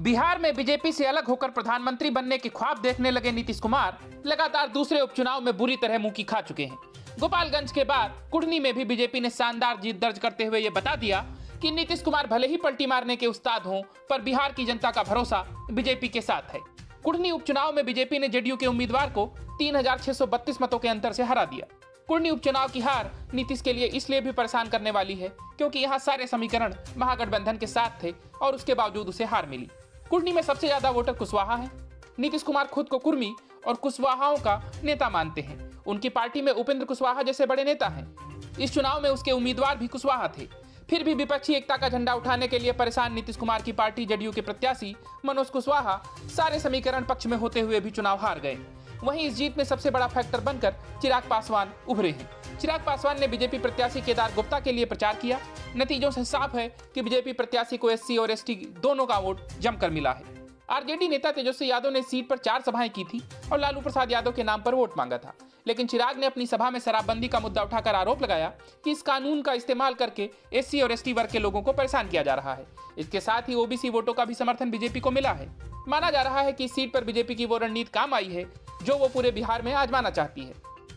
बिहार में बीजेपी से अलग होकर प्रधानमंत्री बनने के ख्वाब देखने लगे नीतीश कुमार लगातार दूसरे उपचुनाव में बुरी तरह मुंह की खा चुके हैं। गोपालगंज के बाद कुढ़नी में भी बीजेपी ने शानदार जीत दर्ज करते हुए ये बता दिया कि नीतीश कुमार भले ही पलटी मारने के उस्ताद हों, पर बिहार की जनता का भरोसा बीजेपी के साथ है। कुढ़नी उपचुनाव में बीजेपी ने जेडीयू के उम्मीदवार को 3632 मतों के अंतर से हरा दिया। कुढ़नी उपचुनाव की हार नीतीश के लिए इसलिए भी परेशान करने वाली है क्योंकि यहाँ सारे समीकरण महागठबंधन के साथ थे और उसके बावजूद उसे हार मिली। कुढ़नी में सबसे ज्यादा वोटर कुशवाहा हैं। नीतीश कुमार खुद को कुर्मी और कुशवाहाओं का नेता मानते हैं। उनकी पार्टी में उपेंद्र कुशवाहा जैसे बड़े नेता हैं। इस चुनाव में उसके उम्मीदवार भी कुशवाहा थे। फिर भी विपक्षी एकता का झंडा उठाने के लिए परेशान नीतीश कुमार की पार्टी जेडीयू के प्रत्याशी मनोज कुशवाहा सारे समीकरण पक्ष में होते हुए भी चुनाव हार गए। वहीं इस जीत में सबसे बड़ा फैक्टर बनकर चिराग पासवान उभरे हैं। चिराग पासवान ने बीजेपी प्रत्याशी केदार गुप्ता के लिए प्रचार किया। नतीजों से साफ है कि बीजेपी प्रत्याशी को एससी और एसटी दोनों का वोट जमकर मिला है। आरजेडी नेता तेजस्वी यादव ने सीट पर 4 सभाएं की थी और लालू प्रसाद यादव के नाम पर वोट मांगा था, लेकिन चिराग ने अपनी सभा में शराबबंदी का मुद्दा उठाकर आरोप लगाया कि इस कानून का इस्तेमाल करके एससी और एसटी वर्ग के लोगों को परेशान किया जा रहा है। इसके साथ ही ओबीसी वोटों का भी समर्थन बीजेपी को मिला है। माना जा रहा है कि इस सीट पर बीजेपी की वो रणनीति काम आई है जो वो पूरे बिहार में आजमाना चाहती है।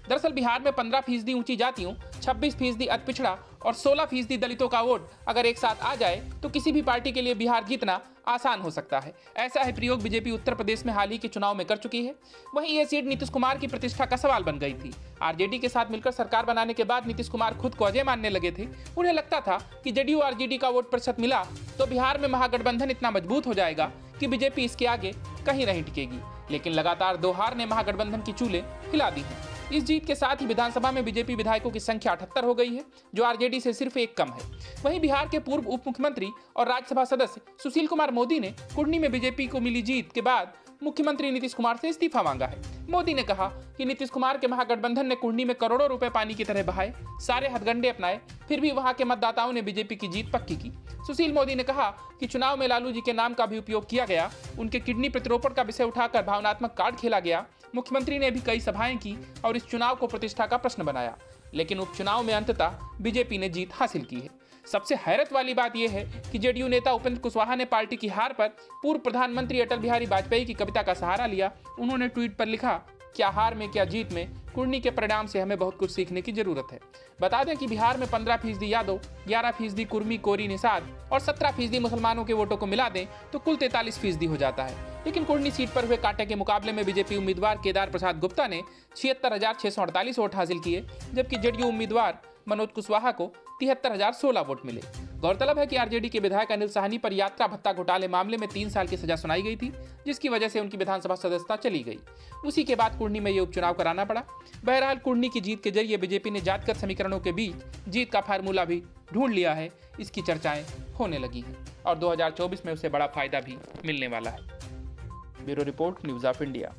दरअसल बिहार में 15% ऊंची जातियों, 26% अति पिछड़ा और 16% दलितों का वोट अगर एक साथ आ जाए तो किसी भी पार्टी के लिए बिहार जीतना आसान हो सकता है। ऐसा है प्रयोग बीजेपी उत्तर प्रदेश में हाल ही के चुनाव में कर चुकी है। वहीं यह सीट नीतीश कुमार की प्रतिष्ठा का सवाल बन गई थी। आरजेडी के साथ मिलकर सरकार बनाने के बाद नीतीश कुमार खुद को अजय मानने लगे थे। उन्हें लगता था कि जेडीयू आरजेडी का वोट प्रतिशत मिला तो बिहार में महागठबंधन इतना मजबूत हो जाएगा कि बीजेपी इसके आगे कहीं नहीं टिकेगी। लेकिन लगातार 2 हार ने महागठबंधन की चूल्हे हिला दी हैं। इस जीत के साथ ही विधानसभा में बीजेपी विधायकों की संख्या 78 हो गई है, जो आरजेडी से सिर्फ 1 कम है। वहीं बिहार के पूर्व उप मुख्यमंत्री और राज्यसभा सदस्य सुशील कुमार मोदी ने कुढ़नी में बीजेपी को मिली जीत के बाद मुख्यमंत्री नीतीश कुमार से इस्तीफा मांगा है। मोदी ने कहा कि नीतीश कुमार के महागठबंधन ने कुढ़नी में करोड़ों रुपए पानी की तरह बहाए, सारे हथगंडे अपनाए, फिर भी वहां के मतदाताओं ने बीजेपी की जीत पक्की की। सुशील मोदी ने कहा कि चुनाव में लालू जी के नाम का भी उपयोग किया गया, उनके किडनी प्रतिरोपण का विषय उठाकर भावनात्मक कार्ड खेला गया। मुख्यमंत्री ने भी कई सभाएं की और इस चुनाव को प्रतिष्ठा का प्रश्न बनाया, लेकिन उपचुनाव में अंततः बीजेपी ने जीत हासिल की है। सबसे हैरत वाली बात यह है कि जेडीयू नेता उपेंद्र कुशवाहा ने पार्टी की हार पर पूर्व प्रधानमंत्री अटल बिहारी वाजपेयी की कविता का सहारा लिया। उन्होंने ट्वीट पर लिखा, क्या हार में क्या जीत में, कुढ़नी के परिणाम से हमें बहुत कुछ सीखने की जरूरत है। बता दें कि बिहार में 15% यादव, 11% कुर्मी कोरी निषाद और 17% मुसलमानों के वोटों को मिला दें तो कुल 43% हो जाता है। लेकिन कुढ़नी सीट पर हुए कांटे के मुकाबले में बीजेपी उम्मीदवार केदार प्रसाद गुप्ता ने 76,648 वोट हासिल किए, जबकि जेडीयू उम्मीदवार मनोज कुशवाहा को 73,016 वोट मिले। गौरतलब है कि आरजेडी के विधायक अनिल साहनी पर यात्रा भत्ता घोटाले मामले में 3 साल की सजा सुनाई गई थी, जिसकी वजह से उनकी विधानसभा सदस्यता चली गई। उसी के बाद कुढ़नी में ये उपचुनाव कराना पड़ा। बहरहाल कुढ़नी की जीत के जरिए बीजेपी ने जातगत समीकरणों के बीच जीत का फार्मूला भी ढूंढ लिया है। इसकी चर्चाएं होने लगी हैं और 2024 में उसे बड़ा फायदा भी मिलने वाला है। Bureau report, news of India.